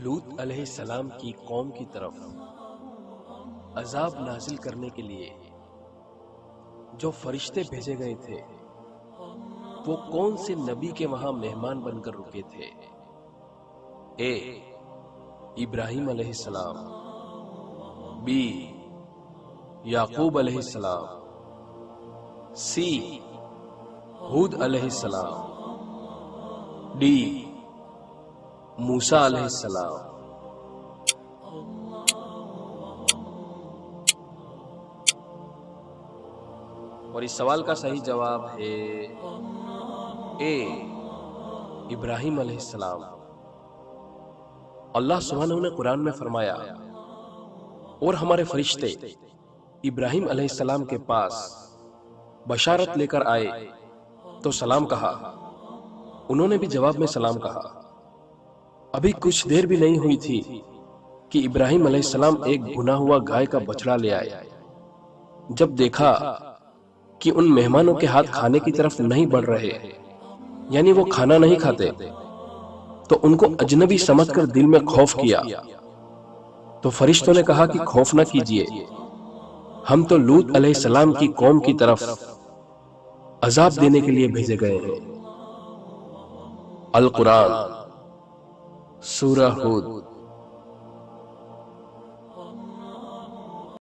لوط علیہ السلام کی قوم کی طرف عذاب نازل کرنے کے لیے جو فرشتے بھیجے گئے تھے وہ کون سے نبی کے وہاں مہمان بن کر رکے تھے؟ اے ابراہیم علیہ السلام، بی یعقوب علیہ السلام، سی ہود علیہ السلام، ڈی موسیٰ علیہ السلام۔ اور اس سوال کا صحیح جواب ہے اے ابراہیم علیہ السلام۔ اللہ سبحانہ نے قرآن میں فرمایا، اور ہمارے فرشتے ابراہیم علیہ السلام کے پاس بشارت لے کر آئے تو سلام کہا، انہوں نے بھی جواب میں سلام کہا۔ ابھی کچھ دیر بھی نہیں ہوئی تھی کہ ابراہیم علیہ السلام ایک بھنا ہوا گائے کا بچڑا لے آئے۔ جب دیکھا کہ ان مہمانوں کے ہاتھ کھانے کی طرف نہیں بڑھ رہے، یعنی وہ کھانا نہیں کھاتے، تو ان کو اجنبی سمجھ کر دل میں خوف کیا۔ تو فرشتوں نے کہا کہ خوف نہ کیجیے، ہم تو لوط علیہ السلام کی قوم کی طرف عذاب دینے کے لیے بھیجے گئے ہیں۔ القرآن سورہ ہود